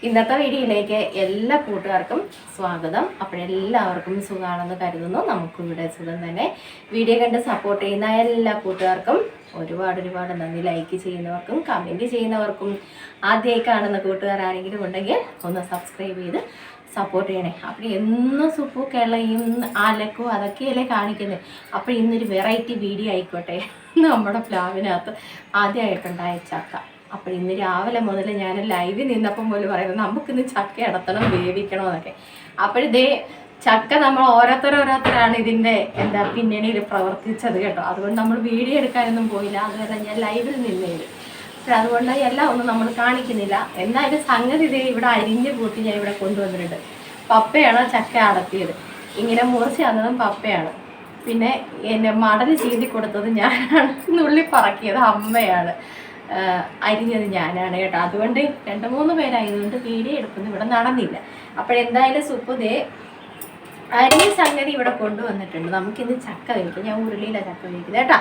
ഇന്നത്തെ വീഡിയോയിലേക്ക് എല്ലാ കൂട്ടുകാർക്കും സ്വാഗതം. അപ്പോഴെല്ലാവർക്കും സുഖമാണെന്ന് കരുതുന്നു. നമുക്കും ഇവിടെ സുഖം തന്നെ. വീഡിയോ കണ്ട് സപ്പോർട്ട് ചെയ്യുന്ന എല്ലാ കൂട്ടുകാർക്കും ഒരുപാട് നന്ദി. ലൈക്ക് ചെയ്യുന്നവർക്കും കമൻറ്റ് ചെയ്യുന്നവർക്കും ആദ്യമായി കാണുന്ന കൂട്ടുകാർ ആരെങ്കിലും ഉണ്ടെങ്കിൽ ഒന്ന് സബ്സ്ക്രൈബ് ചെയ്ത് സപ്പോർട്ട് ചെയ്യണേ. അപ്പോൾ എന്നും സുപ്പു കിളയും അലക്കും അതൊക്കെയല്ലേ കാണിക്കുന്നത്. അപ്പോൾ ഇന്നൊരു വെറൈറ്റി വീഡിയോ ആയിക്കോട്ടെ. നമ്മുടെ പ്ലാവിനകത്ത് ആദ്യമായിട്ടുണ്ടായ ചക്ക. അപ്പോൾ ഇന്ന് രാവിലെ മുതൽ ഞാൻ ലൈവിൽ നിന്നപ്പം പോലും പറയുന്നത് നമുക്കിന്ന് ചക്ക അടത്തണം, വേവിക്കണം എന്നൊക്കെ. അപ്പോഴിതേ ചക്ക നമ്മൾ ഓരോരുത്തരാണ് ഇതിൻ്റെ പിന്നണിയിൽ പ്രവർത്തിച്ചത് കേട്ടോ. അതുകൊണ്ട് നമ്മൾ വീഡിയോ എടുക്കാനൊന്നും പോയില്ല. അതുവരെ ഞാൻ ലൈവിൽ നിന്നേരും. പക്ഷെ അതുകൊണ്ട് എല്ലാം ഒന്നും നമ്മൾ കാണിക്കുന്നില്ല. എന്നാലും സംഗതി ഇതേ ഇവിടെ അരിഞ്ഞ് കൂട്ടി ഞാൻ ഇവിടെ കൊണ്ടുവന്നിട്ടുണ്ട്. പപ്പയാണ് ചക്ക അടത്തിയത്. ഇങ്ങനെ മുറിച്ച് തന്നതും പപ്പയാണ്. പിന്നെ എന്നെ മടൽ ചീന്തി കൊടുത്തത് ഞാനാണ്. നുള്ളി പറക്കിയത് അമ്മയാണ്. അരിഞ്ഞത് ഞാനാണ് കേട്ടോ. അതുകൊണ്ട് 2-3 പേരായതുകൊണ്ട് വീഡിയോ എടുക്കുന്നത് ഇവിടെ നടന്നില്ല. അപ്പോഴെന്തായാലും സുപ്പുദേ അരിഞ്ഞ സംഗതി ഇവിടെ കൊണ്ടുവന്നിട്ടുണ്ട്. നമുക്കിന്ന് ചക്ക വേവിക്കാം. ഞാൻ ഉരുളിയിലാണ് ചക്ക വേവിക്കുന്നത് കേട്ടോ.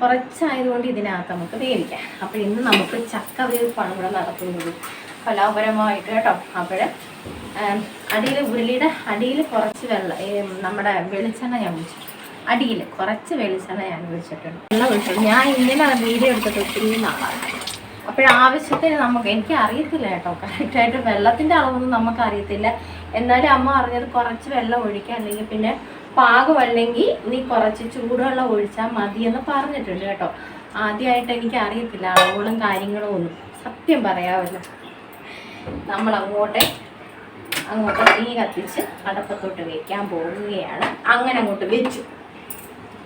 കുറച്ചായതുകൊണ്ട് ഇതിനകത്ത് നമുക്ക് വേവിക്കാം. അപ്പോൾ ഇന്ന് നമുക്ക് ചക്ക വേവിപ്പാണ് ഇവിടെ നടത്തുന്നത് കലാപരമായിട്ട് കേട്ടോ. അപ്പോൾ അടിയിൽ ഉരുളിയുടെ അടിയിൽ കുറച്ച് നമ്മുടെ വെളിച്ചെണ്ണ ഞാൻ ഒഴിച്ചു. അടിയിൽ കുറച്ച് വെളിച്ചെണ്ണ ഞാൻ ഒഴിച്ചിട്ടുണ്ട്. വെള്ളം ഒഴിച്ചിട്ടുണ്ട്. ഞാൻ ഇങ്ങനെ വീഡിയോ എടുത്തിട്ട് ഒത്തിരി നാളാണ്. അപ്പോഴാവശ്യത്തിന് എനിക്ക് അറിയത്തില്ല കേട്ടോ കറക്റ്റായിട്ട് വെള്ളത്തിൻ്റെ അളവൊന്നും നമുക്ക് അറിയത്തില്ല. എന്നാലും അമ്മ പറഞ്ഞത് കുറച്ച് വെള്ളം ഒഴിക്കുക, അല്ലെങ്കിൽ പിന്നെ പാകമല്ലെങ്കിൽ നീ കുറച്ച് ചൂടുവെള്ളം ഒഴിച്ചാൽ മതിയെന്ന് പറഞ്ഞിട്ടുണ്ട് കേട്ടോ. ആദ്യമായിട്ട് എനിക്ക് അറിയത്തില്ല അളവുകളും കാര്യങ്ങളും ഒന്നും, സത്യം പറയാമല്ലോ. നമ്മൾ അങ്ങോട്ട് തീ കത്തിച്ച് അടപ്പത്തോട്ട് വയ്ക്കാൻ പോവുകയാണ്. അങ്ങനെ അങ്ങോട്ട് വെച്ചു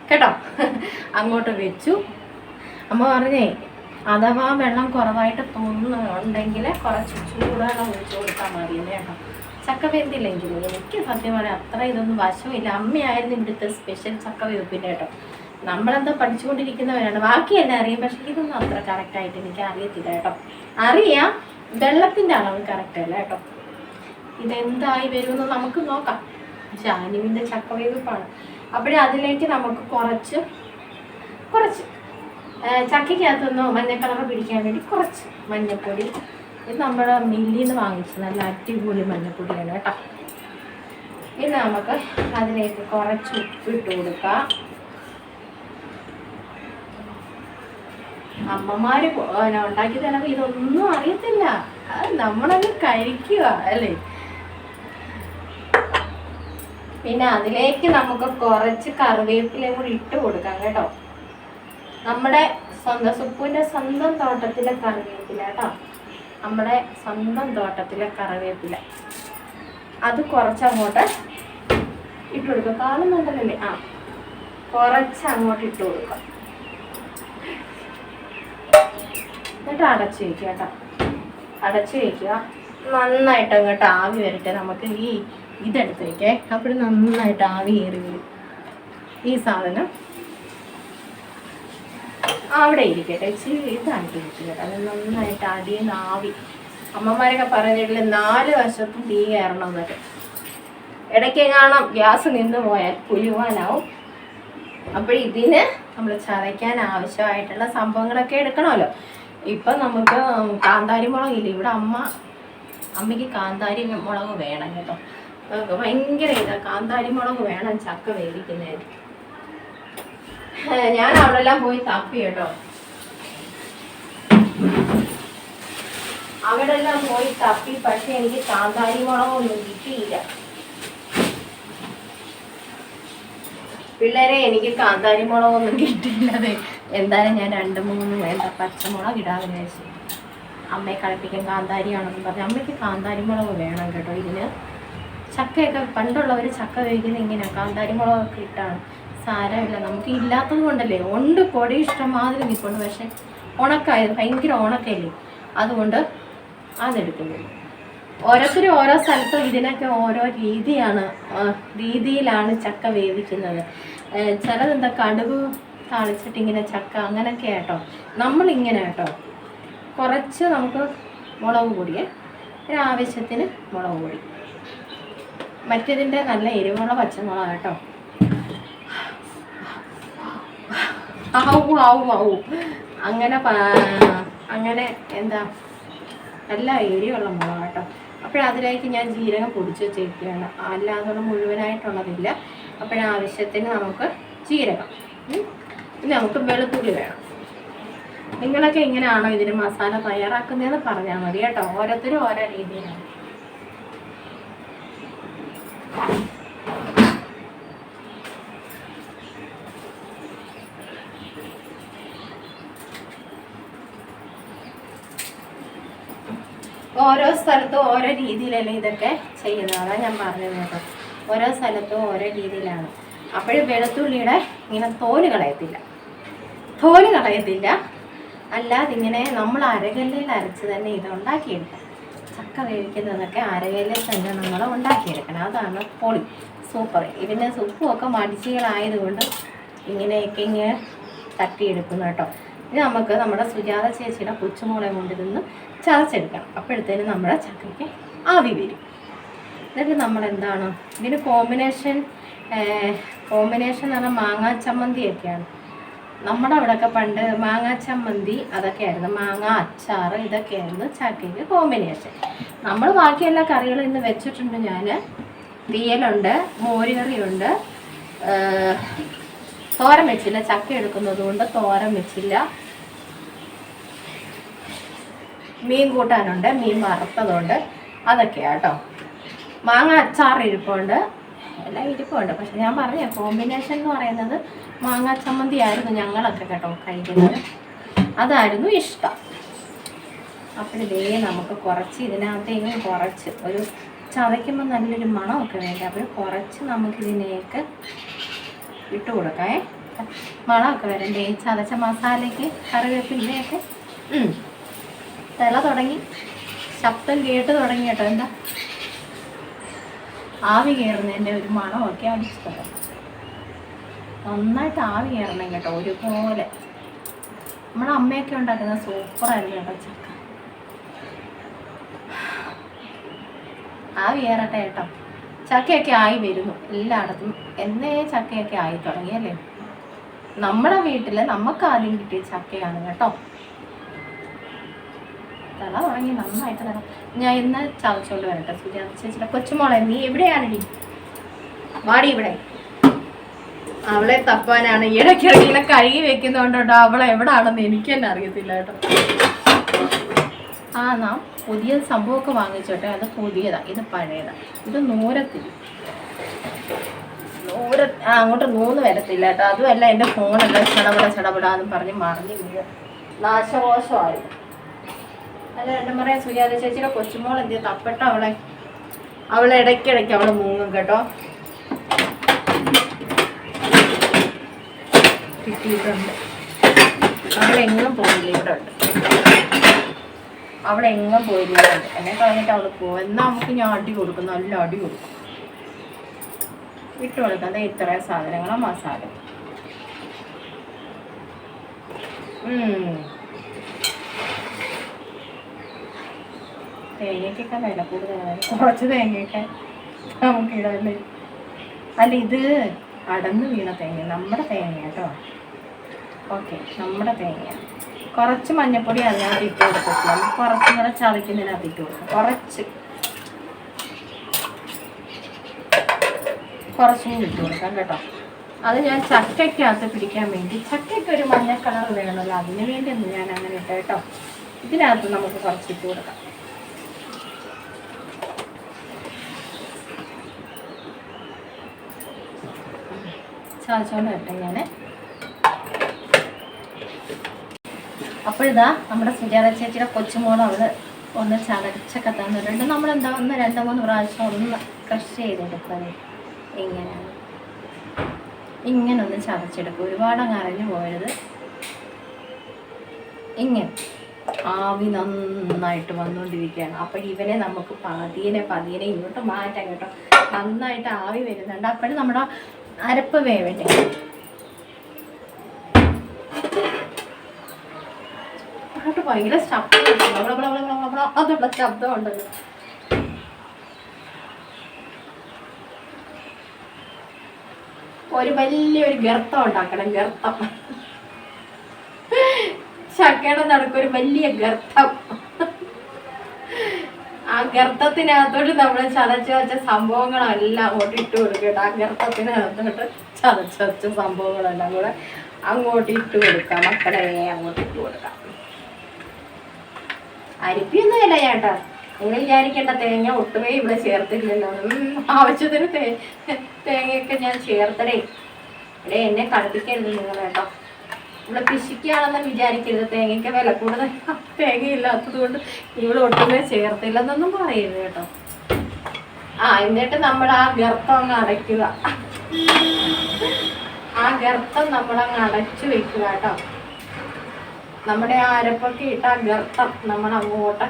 കേട്ടോ. അങ്ങോട്ട് വെച്ചു. അമ്മ പറഞ്ഞേ അഥവാ വെള്ളം കുറവായിട്ട് തോന്നുന്നുണ്ടെങ്കിൽ കുറച്ച് ചൂടുവെള്ളം ഒഴിച്ചു കൊടുത്താൽ മതിയല്ലേ കേട്ടോ. ചക്ക വെന്തില്ലെങ്കിലും എനിക്ക് സത്യം പറയാം അത്ര ഇതൊന്നും വശമില്ല. അമ്മയായിരുന്നു ഇവിടുത്തെ സ്പെഷ്യൽ ചക്ക വേപ്പിൻ്റെ കേട്ടോ. നമ്മളെന്തോ പഠിച്ചുകൊണ്ടിരിക്കുന്നവരാണ്, ബാക്കിയെല്ലാം അറിയാം. പക്ഷേ ഇതൊന്നും അത്ര കറക്റ്റായിട്ട് എനിക്ക് അറിയത്തില്ല കേട്ടോ. അറിയാം, വെള്ളത്തിൻ്റെ അളവ് കറക്റ്റല്ല കേട്ടോ. ഇതെന്തായി വരുമെന്ന് നമുക്ക് നോക്കാം. ജാനുവിൻ്റെ ചക്ക വേവിപ്പാണ്. അതിലേക്ക് നമുക്ക് കുറച്ച് ചക്കയ്ക്കകത്തൊന്ന് മഞ്ഞ കളർ പിടിക്കാൻ വേണ്ടി കുറച്ച് മഞ്ഞൾപ്പൊടി. ഇത് നമ്മുടെ മില്ലിൽ നിന്ന് വാങ്ങിച്ചു നല്ല അടിപൊളി മഞ്ഞൾപ്പൊടിയാണ് കേട്ടോ. ഇനി നമുക്ക് അതിലേക്ക് കുറച്ച് ഉപ്പിട്ട് കൊടുക്കാം. അമ്മമാർ ഉണ്ടാക്കി തരുമ്പോൾ ഇതൊന്നും അറിയത്തില്ല, നമ്മളങ്ങ് കഴിക്കുക അല്ലേ. പിന്നെ അതിലേക്ക് നമുക്ക് കുറച്ച് കറിവേപ്പിലയും കൂടി ഇട്ട് കൊടുക്കാം കേട്ടോ. നമ്മുടെ സ്വന്തം സുപ്പുവിൻ്റെ സ്വന്തം തോട്ടത്തിലെ കറിവേപ്പില കേട്ടോ. നമ്മുടെ സ്വന്തം തോട്ടത്തിലെ കറിവേപ്പില അത് കുറച്ചങ്ങോട്ട് ഇട്ട് കൊടുക്കുക. കാണുന്നുണ്ടല്ലേ? കുറച്ച് അങ്ങോട്ട് ഇട്ട് കൊടുക്കാം. എന്നിട്ട് അടച്ച് വയ്ക്കുക കേട്ടോ. അടച്ച് വയ്ക്കുക. നന്നായിട്ട് അങ്ങോട്ട് ആവി വരട്ടെ. നമുക്ക് ഇതെടുത്ത് വയ്ക്കേ. അപ്പോൾ നന്നായിട്ട് ആവി ഏറി വരും. ഈ സാധനം അവിടെ ഇരിക്കട്ടെ. ഇച്ചിരി ഇതായിട്ട് ഇരിക്കട്ടെ. അത് നന്നായിട്ട് അടിയിൽ നിന്ന് ആവി. അമ്മമാരൊക്കെ പറഞ്ഞിട്ടില്ല 4 വശത്തും തീ കയറണം എന്നൊക്കെ. ഇടയ്ക്ക് കാണാം ഗ്യാസ് നിന്ന് പോയാൽ പുലുവാനാവും. അപ്പോൾ ഇതിന് നമ്മൾ ചതയ്ക്കാൻ ആവശ്യമായിട്ടുള്ള സംഭവങ്ങളൊക്കെ എടുക്കണമല്ലോ. ഇപ്പം നമുക്ക് കാന്താരി മുളകില്ല. ഇവിടെ അമ്മയ്ക്ക് കാന്താരി മുളക് വേണം കേട്ടോ. ഭയങ്കര കാന്താരി മുളക് വേണം ചക്ക വേവിക്കുന്നതിന്. ഞാൻ അവിടെല്ലാം പോയി തപ്പി കേട്ടോ. അവിടെല്ലാം പോയി തപ്പി, പക്ഷെ എനിക്ക് കാന്താരി മുളകൊന്നും കിട്ടിയില്ല. പിള്ളേരെ എനിക്ക് കാന്താരി മുളകൊന്നും കിട്ടിയില്ലത്. എന്തായാലും ഞാൻ 2-3 പച്ചമുളക് ഇടാമെന്ന് വിചാരിച്ചു. അമ്മയെ കളിപ്പിക്കാൻ കാന്താരിയാണെന്ന് പറഞ്ഞു. അമ്മയ്ക്ക് കാന്താരി മുളക് വേണം കേട്ടോ. ഇതിന് ചക്കയൊക്കെ പണ്ടുള്ളവർ ചക്ക വേവിക്കുന്നത് ഇങ്ങനെയാണ്, കാന്താരി മുളകൊക്കെ ഇട്ടാണ്. സാരമില്ല, നമുക്ക് ഇല്ലാത്തത് കൊണ്ടല്ലേ. ഉണ്ട്, പൊടി ഇഷ്ടംമാതിരി നിൽക്കുന്നു. പക്ഷെ ഉണക്കായത് ഭയങ്കര ഉണക്കല്ലേ, അതുകൊണ്ട് അതെടുക്കുന്നില്ല. ഓരോരുത്തരും ഓരോ സ്ഥലത്തും ഇതിനൊക്കെ ഓരോ രീതിയിലാണ് ചക്ക വേവിക്കുന്നത്. ചിലതെന്താ കടുക് താളിച്ചിട്ട് ഇങ്ങനെ ചക്ക അങ്ങനെയൊക്കെ കേട്ടോ. നമ്മളിങ്ങനെ കേട്ടോ കുറച്ച് നമുക്ക് മുളക് പൊടിയെ ഒരാവശ്യത്തിന് മുളക് പൊടി, മറ്റേതിൻ്റെ നല്ല എരിവുള്ള പച്ചമുളക് കേട്ടോ. അങ്ങനെ അങ്ങനെ എന്താ നല്ല എരിയുള്ള മുളക് കേട്ടോ. അപ്പോഴതിലേക്ക് ഞാൻ ജീരകം പൊടിച്ച് വെച്ചിരിക്കുകയാണ്, അല്ലാതെ മുഴുവനായിട്ടുള്ളതില്ല. അപ്പോഴാവശ്യത്തിന് നമുക്ക് ജീരകം, പിന്നെ നമുക്ക് വെളുത്തുള്ളി വേണം. നിങ്ങളൊക്കെ എങ്ങനെയാണോ ഇതിന് മസാല തയ്യാറാക്കുന്നതെന്ന് പറഞ്ഞാൽ മതി കേട്ടോ. ഓരോരുത്തരും ഓരോ രീതിയിലാണ്. ഓരോ സ്ഥലത്തും ഓരോ രീതിയിലല്ലേ ഇതൊക്കെ ചെയ്യുന്നത്. അതാണ് ഞാൻ പറഞ്ഞത് കേട്ടോ. ഓരോ സ്ഥലത്തും ഓരോ രീതിയിലാണ്. അപ്പോഴും വെളുത്തുള്ളിയുടെ ഇങ്ങനെ തോല് കളയത്തില്ല. അല്ലാതെ ഇങ്ങനെ നമ്മൾ അരകല്ലിൽ അരച്ച് തന്നെ ഇത് ഉണ്ടാക്കിയെടുക്കാം. ചക്ക വേവിക്കുന്നതൊക്കെ അരകല്ലിൽ തന്നെ നമ്മൾ ഉണ്ടാക്കിയെടുക്കണം. അതാണ് പൊളി, സൂപ്പർ. ഇതിന് ഉപ്പുമൊക്കെ മടിച്ചുകളായതുകൊണ്ട് ഇങ്ങനെയൊക്കെ ഇങ്ങനെ തട്ടിയെടുക്കുന്നു കേട്ടോ. ഇത് നമുക്ക് നമ്മുടെ സുജാത ചേച്ചിയുടെ കൊച്ചുമോളെ കൊണ്ടിരുന്ന് ചതച്ചെടുക്കണം. അപ്പോഴത്തേനും നമ്മുടെ ചക്കയ്ക്ക് ആവി വരും. എന്നിട്ട് നമ്മളെന്താണ് ഇതിന് കോമ്പിനേഷൻ എന്ന് പറഞ്ഞാൽ മാങ്ങാ ചമ്മന്തിയൊക്കെയാണ്. നമ്മുടെ അവിടെയൊക്കെ പണ്ട് മാങ്ങാ ചമ്മന്തി അതൊക്കെയായിരുന്നു, മാങ്ങ അച്ചാർ ഇതൊക്കെയായിരുന്നു ചക്കയ്ക്ക് കോമ്പിനേഷൻ. നമ്മൾ ബാക്കി എല്ലാ കറികളും ഇന്ന് വെച്ചിട്ടുണ്ട്. ഞാൻ തീയലുണ്ട്, മോരുകറിയുണ്ട്, തോരൻ വെച്ചില്ല. ചക്ക എടുക്കുന്നത് കൊണ്ട് തോരൻ വെച്ചില്ല. മീൻ കൂട്ടാനുണ്ട്, മീൻ വറുത്തതുണ്ട്, അതൊക്കെയാണ് കേട്ടോ. മാങ്ങ അച്ചാർ ഇരിപ്പുണ്ട്, എല്ലാം ഇരിപ്പുണ്ട്. പക്ഷെ ഞാൻ പറഞ്ഞ കോമ്പിനേഷൻ എന്ന് പറയുന്നത് മാങ്ങാ ചമ്മന്തി ആയിരുന്നു ഞങ്ങളൊക്കെ കേട്ടോ കഴിക്കുന്നത്. അതായിരുന്നു ഇഷ്ടം. അപ്പോഴിതേ നമുക്ക് കുറച്ച് ഇതിനകത്തേക്കും കുറച്ച് ഒരു ചതയ്ക്കുമ്പോൾ നല്ലൊരു മണമൊക്കെ വേണ്ട. അപ്പോൾ കുറച്ച് നമുക്കിതിനേക്ക് ഇട്ട് കൊടുക്കാം. മണമൊക്കെ വരണ്ടേ ചതച്ച മസാലയ്ക്ക്, കറിവേപ്പിലയൊക്കെ. തിള തുടങ്ങി, ശബ്ദം കേട്ട് തുടങ്ങി കേട്ടോ. എന്താ ആവി കയറുന്നതിൻ്റെ ഒരു മണമൊക്കെ അടിച്ചു തരാം. നന്നായിട്ട് ആവി കയറണം കേട്ടോ, ഒരുപോലെ. നമ്മുടെ അമ്മയൊക്കെ ഉണ്ടാക്കുന്ന സൂപ്പറായിരുന്നു കേട്ടോ ചക്ക. ആവി കയറട്ടെ കേട്ടോ. ചക്കയൊക്കെ ആയി വരുന്നു എല്ലായിടത്തും. എന്നേ ചക്കയൊക്കെ ആയി തുടങ്ങിയല്ലേ. നമ്മുടെ വീട്ടിൽ നമുക്ക് ആദ്യം കിട്ടിയ ചക്കയാണ് കേട്ടോ. തല തുടങ്ങി നന്നായിട്ട് തരാം. ഞാൻ ഇന്ന് ചവച്ചോണ്ട് വരട്ടെ. സുജാത ചേച്ചിയുടെ കൊച്ചുമോളെ, നീ എവിടെയാണടി? വാടി ഇവിടെ. അവളെ തപ്പാനാണ് ഇടയ്ക്കിടയ്ക്ക് ഇങ്ങനെ കഴുകി വെക്കുന്നതുകൊണ്ടോ അവളെ എവിടാണെന്ന് എനിക്ക് തന്നെ അറിയത്തില്ല കേട്ടോ. നാം പുതിയ സംഭവമൊക്കെ വാങ്ങിച്ചോട്ടെ. അത് പുതിയതാണ്, ഇത് പഴയതാണ്. ഇത് നൂരത്തില്ല, അങ്ങോട്ട് നൂന്ന് വരത്തില്ല കേട്ടോ. അതുമല്ല എൻ്റെ ഫോണെല്ലാം ചടപടാന്ന് പറഞ്ഞ് മറിഞ്ഞ് വീഴും, നാശകോശമായി. അല്ല രണ്ടും പറയാം. സുജാത ചേച്ചിയുടെ കൊച്ചുമോൾ എന്ത് തപ്പട്ട അവളെ ഇടയ്ക്കിടയ്ക്ക് അവള് മൂങ്ങും കേട്ടോ. കിട്ടിയിട്ടുണ്ട്. അവളെങ്ങും പോയില്ല, ഇവിടെ ഉണ്ട്. അവളെങ്ങും പോയില്ല, എന്നെ കളഞ്ഞിട്ട് അവള് പോകും. എന്നാൽ നമുക്ക് ഞാൻ അടി കൊടുക്കും, നല്ല അടി കൊടുക്കും. ഇട്ട് കൊടുക്കാം. ഇത്രയും സാധനങ്ങളോ മസാല. തേങ്ങയ്ക്കൊക്കെ വില കൂടുതലാണ്. കുറച്ച് തേങ്ങയൊക്കെ നമുക്ക് ഇടല്ലേ. അല്ല ഇത് അടന്ന് വീണ തേങ്ങ, നമ്മുടെ തേങ്ങ കേട്ടോ. ഓക്കെ, നമ്മുടെ തേങ്ങ. കുറച്ച് മഞ്ഞപ്പൊടി അതിനകത്ത് ഇട്ട് കൊടുത്തിട്ടില്ല. നമുക്ക് കുറച്ചും കൂടെ ചതയ്ക്കുന്നതിനകത്ത് ഇട്ട് കൊടുക്കാം. കുറച്ചും ഇട്ട് കൊടുക്കാം കേട്ടോ. അത് ഞാൻ ചക്കയ്ക്കകത്ത് പിടിക്കാൻ വേണ്ടി. ചക്കയ്ക്ക് ഒരു മഞ്ഞ കളർ വേണമല്ലോ, അതിന് വേണ്ടിയൊന്നും ഞാൻ അങ്ങനെ ഇട്ട കേട്ടോ. ഇതിനകത്ത് നമുക്ക് കുറച്ച് ഇട്ട് കൊടുക്കാം. ചതച്ചോണ്ട് വരട്ടെ ഞാൻ. അപ്പോഴിതാ നമ്മുടെ സുജാത ചേച്ചിയുടെ കൊച്ചുമോള് അവള് ഒന്ന് ചതച്ചൊക്കെ തന്നിട്ടുണ്ട്. നമ്മളെന്താ ഒന്ന് 2-3 പ്രാവശ്യം ഒന്ന് ക്രഷ് ചെയ്തെടുക്കുന്നത്. ഇങ്ങനെ ഒന്ന് ചതച്ചെടുക്കും. ഒരുപാടങ്ങ് അരഞ്ഞു പോയത്. ഇങ്ങനെ ആവി നന്നായിട്ട് വന്നുകൊണ്ടിരിക്കുകയാണ്. അപ്പോൾ ഇവനെ നമുക്ക് പതിയെ ഇങ്ങോട്ട് മാറ്റാം കേട്ടോ. നന്നായിട്ട് ആവി വരുന്നുണ്ട്. അപ്പോഴും നമ്മുടെ അരപ്പ് വേവട്ടെ. ഭയങ്കര ശബ്ദം, അതുള്ള ശബ്ദം ഉണ്ടല്ലോ. ഒരു വലിയൊരു ഗർത്തം ഉണ്ടാക്കണം. ഗർത്തം, ചക്കയുടെ നടുക്കൊരു വലിയ ഗർത്തം. ഗർത്തത്തിനകത്തോട്ട് നമ്മൾ ചതച്ച് വെച്ച സംഭവങ്ങളെല്ലാം അങ്ങോട്ട് ഇട്ട് കൊടുക്കട്ടെ. ആ ഗർത്തത്തിനകത്തോട്ട് ചതച്ച് വെച്ച സംഭവങ്ങളെല്ലാം കൂടെ അങ്ങോട്ട് ഇട്ട് കൊടുക്കാം മക്കളെ, അങ്ങോട്ട് ഇട്ട് കൊടുക്കാം. അരിപ്പിയൊന്നുമില്ല ചേട്ടാ, നിങ്ങൾ വിചാരിക്കേണ്ട തേങ്ങ ഒട്ടുമേ ഇവിടെ ചേർത്തില്ലല്ലോ. ആവശ്യത്തിന് തേങ്ങയൊക്കെ ഞാൻ ചേർത്തടേ. ഇവിടെ എന്നെ കളിപ്പിക്കരുത് നിങ്ങൾ കേട്ടോ. ഇവിടെ പിശിക്കുകയാണെന്ന് വിചാരിക്കരുത്. തേങ്ങയ്ക്ക് വില കൂടുതൽ, തേങ്ങയില്ലാത്തത് കൊണ്ട് ഇവിടെ ഒട്ടുമേ ചേർത്തില്ലെന്നൊന്നും പറയരുത് കേട്ടോ. എന്നിട്ട് നമ്മൾ ആ ഗർത്തം അങ്ങ് അടയ്ക്കുക. ആ ഗർത്തം നമ്മളങ്ങ് അടച്ചു വെക്കുക കേട്ടോ. നമ്മുടെ ആ അരപ്പൊക്കെ ഇട്ട ആ ഗർത്തം നമ്മൾ അങ്ങോട്ട്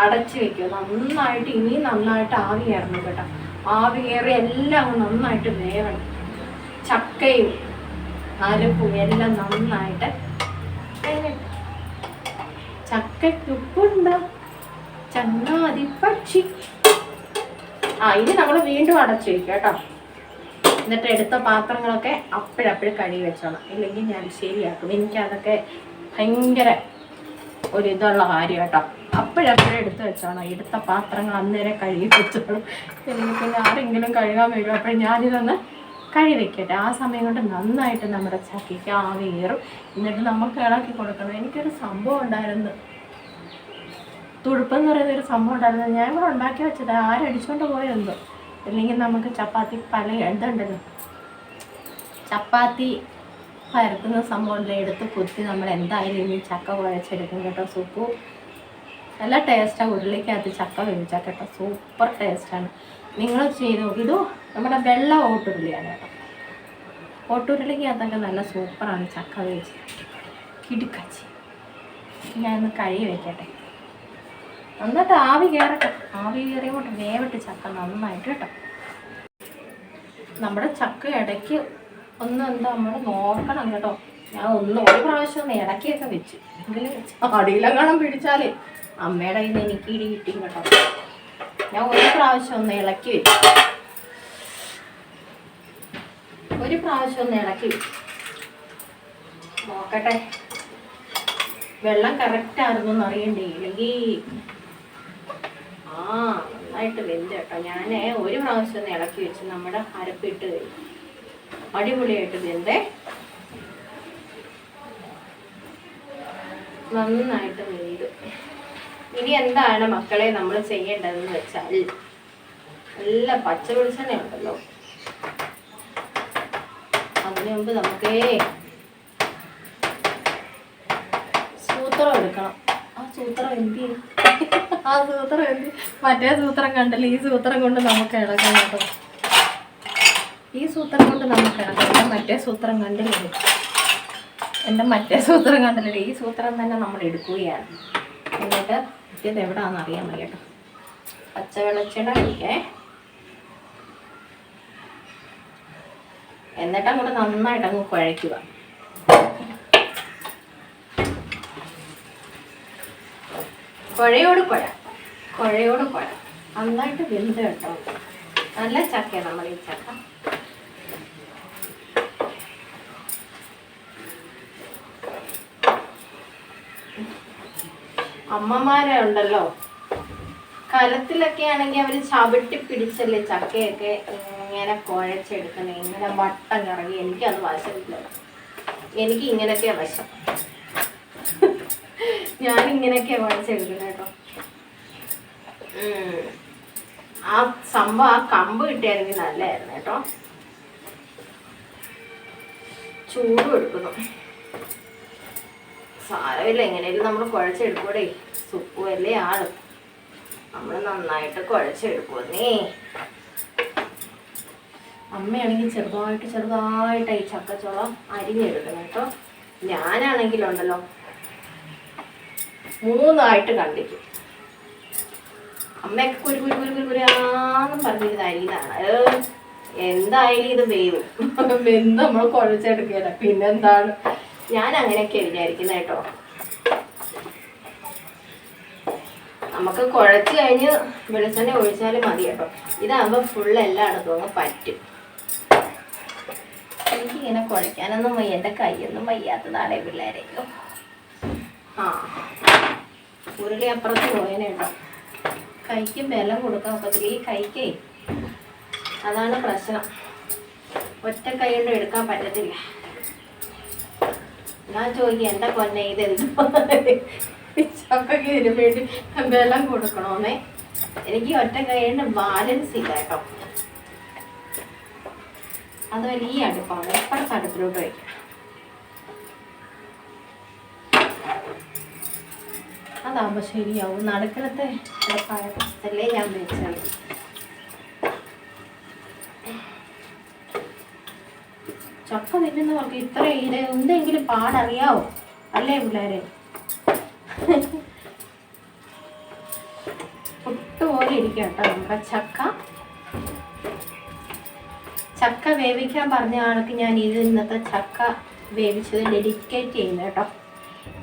അടച്ചു വെക്കുക. നന്നായിട്ട് ഇനി നന്നായിട്ട് ആവി കയറണം കേട്ടോ. ആവി കയറി എല്ലാം അങ്ങ് നന്നായിട്ട് വേവണം. ചക്കയും അരപ്പും എല്ലാം നന്നായിട്ട്. ചക്കയ്ക്കുപ്പുണ്ട് ചങ്ങാതി പക്ഷി. ഇനി നമ്മൾ വീണ്ടും അടച്ചു വയ്ക്കുക കേട്ടോ. എന്നിട്ട് എടുത്ത പാത്രങ്ങളൊക്കെ അപ്പോഴപ്പോഴും കഴുകി വെച്ചോണം, ഇല്ലെങ്കിൽ ഞാൻ ശരിയാക്കും. എനിക്കതൊക്കെ ഭയങ്കര ഒരിതുള്ള കാര്യം കേട്ടോ. അപ്പോഴപ്പോഴും എടുത്ത് വെച്ചോണം. എടുത്ത പാത്രങ്ങൾ അന്നേരം കഴുകി വെച്ചോണം. എനിക്ക് പിന്നെ ആരെങ്കിലും കഴുകാൻ വരും, അപ്പോൾ ഞാനിതൊന്ന് കഴുകി വെക്കട്ടെ. ആ സമയം കൊണ്ട് നന്നായിട്ട് നമ്മുടെ ചക്കയ്ക്ക് ആവി കയറും. എന്നിട്ട് നമുക്ക് ഇളക്കി കൊടുക്കണം. എനിക്കൊരു സംഭവം ഉണ്ടായിരുന്നു, തുടുപ്പെന്ന് പറയുന്നൊരു സംഭവം ഉണ്ടായിരുന്നു. ഞാൻ ഇവിടെ ഉണ്ടാക്കി വെച്ചത്, ആരടിച്ചുകൊണ്ട് പോയതെന്തോ. അല്ലെങ്കിൽ നമുക്ക് ചപ്പാത്തി പല ഇതുണ്ടല്ലോ, ചപ്പാത്തി പരത്തുന്ന സംഭവം എടുത്ത് കുത്തി നമ്മൾ എന്തായാലും ഇനി ചക്ക കുഴച്ചെടുക്കും കേട്ടോ. സൂപ്പ് നല്ല ടേസ്റ്റാണ്. ഉരുളിക്കകത്ത് ചക്ക വേവിച്ചാൽ കേട്ടോ, സൂപ്പർ ടേസ്റ്റാണ്. നിങ്ങൾ ചെയ്തു. ഇത് നമ്മുടെ വെള്ള ഓട്ടുരുളിയാണ് കേട്ടോ. ഓട്ടുരുളിക്കകത്തൊക്കെ നല്ല സൂപ്പറാണ് ചക്ക വേവിച്ച് കിടുക്കച്ചി. ഞാനൊന്ന് കഴുകി വെക്കട്ടെ. എന്നിട്ട് ആവി കയറട്ടെ. ആവി കയറിയോട്ട് വേവിട്ട് ചക്ക നന്നായിട്ട് കേട്ടോ. നമ്മുടെ ചക്ക ഇടയ്ക്ക് ഒന്ന് എന്താ നമ്മൾ നോക്കണം കേട്ടോ. ഞാൻ ഒരു പ്രാവശ്യം ഒന്ന് ഇടയ്ക്കൊക്കെ വെച്ചു, എങ്കിലും അടിയിലെങ്ങാനും പിടിച്ചാലേ അമ്മയുടെ കയ്യിൽ നിന്ന് എനിക്ക് ഇടി കിട്ടി കേട്ടോ. ഞാൻ ഒരു പ്രാവശ്യം ഒന്ന് ഇളക്കി വെച്ചു, നോക്കട്ടെ വെള്ളം കറക്റ്റായിരുന്നു എന്ന് അറിയണ്ടേ. ഇല്ലെങ്കിൽ നന്നായിട്ട് വെന്ത് കേട്ടോ. ഞാൻ ഒരു പ്രാവശ്യം ഒന്ന് ഇളക്കി വെച്ച് നമ്മുടെ അരപ്പിട്ട് കഴിഞ്ഞു. അടിപൊളിയായിട്ട് വെന്തേ, നന്നായിട്ട് വെന്തു. ഇനി എന്താണ് മക്കളെ നമ്മൾ ചെയ്യേണ്ടതെന്ന് വെച്ചാൽ, നല്ല പച്ച വെളിച്ചെണ്ണ ഉണ്ടല്ലോ, അതിനു മുമ്പ് നമുക്കേ സൂത്രം എടുക്കണം. ആ സൂത്രം എന്ത് മറ്റേ സൂത്രം കണ്ടല്ലോ, ഈ സൂത്രം കൊണ്ട് നമുക്ക് ഇളകാം കേട്ടോ. ഈ സൂത്രം കൊണ്ട് നമുക്ക് ഇളകാം. എൻ്റെ മറ്റേ സൂത്രം കണ്ടില്ലേ, ഈ സൂത്രം തന്നെ നമ്മൾ എടുക്കുകയാണ്. എന്നിട്ട് ഇത് എവിടാന്ന് അറിയാൻ വയ്യ കേട്ടോ. പച്ച വെളിച്ചെണ്ണ ഒഴിക്കേ. എന്നിട്ട് അങ്ങോട്ട് നന്നായിട്ട് അങ്ങ് കുഴയ്ക്കുക. കുഴയോട് കുഴ നന്നായിട്ട് വെന്ത് കേട്ടോ. നല്ല ചക്കയാണ് നമ്മൾ ഈ ചക്ക. അമ്മമാരെ ഉണ്ടല്ലോ, കലത്തിലൊക്കെ ആണെങ്കിൽ അവർ ചവിട്ടി പിടിച്ചല്ലേ ചക്കയൊക്കെ ഇങ്ങനെ കുഴച്ചെടുക്കണേ, ഇങ്ങനെ വട്ടം കറങ്ങി. എനിക്കത് വശമില്ല, എനിക്ക് ഇങ്ങനെയൊക്കെയാ വശം. ഞാനിങ്ങനെയൊക്കെയാണ് കുഴച്ചെടുക്കുന്നത് കേട്ടോ. ആ സംഭവം ആ കമ്പ് കിട്ടിയാണെങ്കിൽ നല്ലതായിരുന്നു കേട്ടോ. ചൂടും എടുക്കുന്നു, സാരമില്ല, എങ്ങനെയാലും നമ്മൾ കുഴച്ചെടുക്കൂടെ. സുപ്പു അല്ലേ ആള്, നമ്മൾ നന്നായിട്ട് കുഴച്ചെടുക്കുന്നേ. അമ്മയാണെങ്കിൽ ചെറുതായിട്ട് ഈ ചക്കച്ചോളം അരിഞ്ഞെടുക്കണം കേട്ടോ. ഞാനാണെങ്കിലുണ്ടല്ലോ 3 കണ്ടിക്കും. അമ്മയൊക്കെ കുരുകുരാന്നും പറഞ്ഞിരുന്ന അരിയിലാണ്. എന്തായാലും ഇത് വേവും. വെന്ത് നമ്മൾ കുഴച്ചെടുക്കുകയില്ല, പിന്നെന്താണ്. ഞാൻ അങ്ങനെയൊക്കെ വിചാരിക്കുന്നത് കേട്ടോ. നമുക്ക് കുഴച്ച് കഴിഞ്ഞ് വെളിച്ചെണ്ണ ഒഴിച്ചാലും മതി കേട്ടോ. ഇതാകുമ്പോൾ ഫുള്ള് എല്ലായിടത്തും അങ്ങ് പറ്റും. എനിക്കിങ്ങനെ കുഴയ്ക്കാനൊന്നും വയ്യ, എൻ്റെ കൈയൊന്നും വയ്യാത്തതാണേ പിള്ളേരേക്കും. ഉരുളി അപ്പുറത്ത് പോയേനെ കേട്ടോ. കൈക്കും ബലം കൊടുക്കാൻ ഒക്കത്തില്ല. ഈ കൈക്കേ അതാണ് പ്രശ്നം. ഒറ്റ കൈ കൊണ്ട് എടുക്കാൻ പറ്റത്തില്ല. ഞാൻ ചോദിക്കുക എന്താ കൊന്നെ ഇതെന്തോ ചക്കയ്ക്ക് ഇതിന് വേണ്ടി ബലം കൊടുക്കണോന്നേ. എനിക്ക് ഒറ്റ കൈ കൊണ്ട് ബാലൻസ് ഇല്ല കേട്ടോ. അത് വലിയ അടുപ്പാണ്. എപ്പോഴത്തെ അടുപ്പിലോട്ട് വയ്ക്കാം. അതാകുമ്പോൾ ശരിയാവും. നടുക്കലത്തെ അടുപ്പായല്ലേ ഞാൻ വെച്ചത്. ചക്ക തിന്നുന്നവർക്ക് ഇത്ര ഇത് എന്തെങ്കിലും പാടറിയാവോ? അല്ലേ പിള്ളേരെ? പുട്ടുപോലെ ഇരിക്കും കേട്ടോ നമ്മുടെ ചക്ക. ചക്ക വേവിക്കാൻ പറഞ്ഞ ആൾക്ക് ഞാൻ ഇന്നത്തെ ചക്ക വേവിച്ചത് ഡെഡിക്കേറ്റ് ചെയ്യുന്നു കേട്ടോ.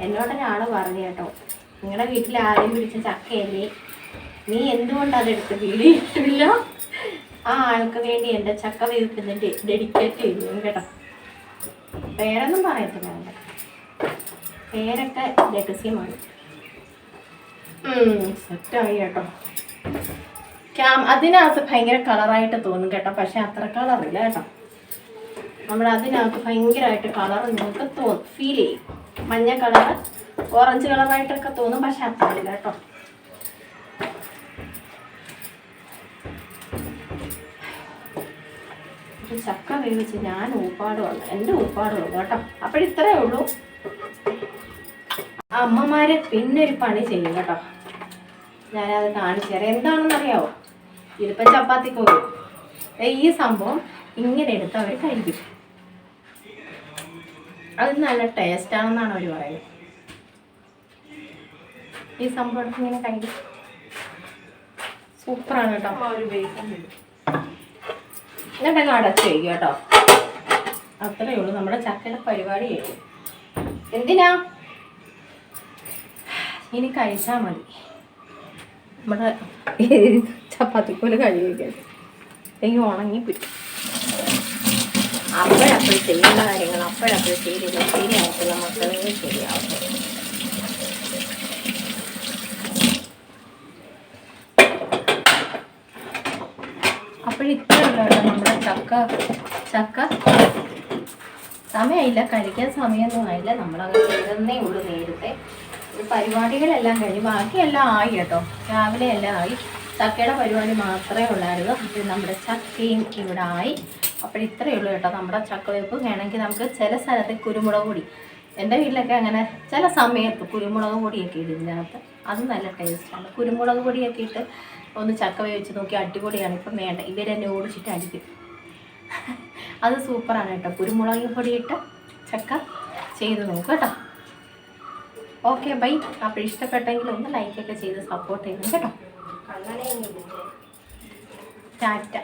എന്നോടൊരാൾ പറഞ്ഞു കേട്ടോ, നിങ്ങളുടെ വീട്ടിൽ ആദ്യം പിടിച്ച ചക്കയല്ലേ, നീ എന്തുകൊണ്ട് അതെടുത്ത് വീടിയിട്ടില്ല? ആ ആൾക്ക് വേണ്ടി എൻ്റെ ചക്ക വേവിക്കുന്ന ഡെഡിക്കേറ്റ് ചെയ്തു കേട്ടോ. പേരൊന്നും പറയത്തില്ല, എൻ്റെ പേരൊക്കെ രഹസ്യമാണ്. സെറ്റായി കേട്ടോ. അതിനകത്ത് ഭയങ്കര കളറായിട്ട് തോന്നും കേട്ടോ, പക്ഷെ അത്ര കളറില്ല കേട്ടോ. അതിനകത്ത് ഭയങ്കരമായിട്ട് കളർ നമുക്ക് തോന്നും, ഫീൽ ചെയ്യും. മഞ്ഞ കളർ, ഓറഞ്ച് കളറായിട്ടൊക്കെ തോന്നും, പക്ഷെ അത്ര ഇല്ല കേട്ടോ. ചക്ക വേവിച്ച് ഞാൻ ഊപ്പാട് വന്നു, എൻ്റെ ഊപ്പാട് വന്നു കേട്ടോ. അപ്പോഴിത്രേ ഉള്ളൂ. അമ്മമാരെ പിന്നെ ഒരു പണി ചെയ്യും കേട്ടോ. ഞാനത് കാണിച്ചു തരാം. എന്താണെന്നറിയാവോ? ഇതിപ്പോൾ ചപ്പാത്തിക്ക് പോകും. ഈ സംഭവം ഇങ്ങനെ എടുത്ത് അവർ കഴിക്കും. അത് നല്ല ടേസ്റ്റാണെന്നാണ് അവർ പറയുന്നത്. ഈ സംഭവം എടുത്ത് ഇങ്ങനെ കഴിക്കും. സൂപ്പറാണ് കേട്ടോ. എന്നിട്ടങ്ങ് അടച്ചു വയ്ക്കും കേട്ടോ. അത്രയേ ഉള്ളൂ. നമ്മുടെ ചക്കയുടെ പരിപാടി കഴിക്കും. എന്തിനാ? ഇനി കഴിച്ചാൽ മതി. നമ്മുടെ ചപ്പാത്തിക്കോല് കഴിക്കാൻ എനിക്ക് ഉണങ്ങിപ്പിടിക്കും. അപ്പോഴപ്പോഴും ചെയ്യേണ്ട കാര്യങ്ങൾ അപ്പോഴപ്പോഴും ശരിയാവത്തില്ല. മക്കളെ ശരിയാവത്തില്ല. അപ്പോഴിത്രയല്ല നമ്മുടെ ചക്ക സമയമില്ല, കഴിക്കാൻ സമയമൊന്നും ആയില്ല. നമ്മളങ്ങനെ ചെയ്തതന്നേ ഉള്ളൂ നേരത്തെ. പരിപാടികളെല്ലാം കഴിഞ്ഞ് ബാക്കിയെല്ലാം ആയി കേട്ടോ. രാവിലെ എല്ലാം ആയി. ചക്കയുടെ പരിപാടി മാത്രമേ ഉള്ളായിരുന്നു. അപ്പോൾ നമ്മുടെ ചക്കയും ഇവിടെ ആയി. അപ്പോഴിത്രയേ ഉള്ളൂ കേട്ടോ നമ്മുടെ ചക്ക വേപ്പ്. വേണമെങ്കിൽ നമുക്ക് ചില സ്ഥലത്ത് കുരുമുളക് പൊടി, എൻ്റെ വീട്ടിലൊക്കെ അങ്ങനെ ചില സമയത്ത് കുരുമുളക് പൊടിയൊക്കെ ഇടും ഇതിനകത്ത്. അത് നല്ല ടേസ്റ്റാണ്. കുരുമുളക് പൊടിയൊക്കെ ഇട്ട് ഒന്ന് ചക്ക വേവിച്ച് നോക്കി അടിപൊളിയാണ്. ഇപ്പം വേണ്ട, ഇവരെന്നെ ഓടിച്ചിട്ട് അടിക്കും. അത് സൂപ്പറാണ് കേട്ടോ. കുരുമുളക് പൊടിയിട്ട് ചക്ക ചെയ്ത് നോക്കും കേട്ടോ. Okay bye. അപ്പോൾ ഇഷ്ടപ്പെട്ടെങ്കിൽ ഒന്ന് ലൈക്കൊക്കെ ചെയ്ത് സപ്പോർട്ട് ചെയ്യണം കേട്ടോ. അങ്ങനെ ടാറ്റ.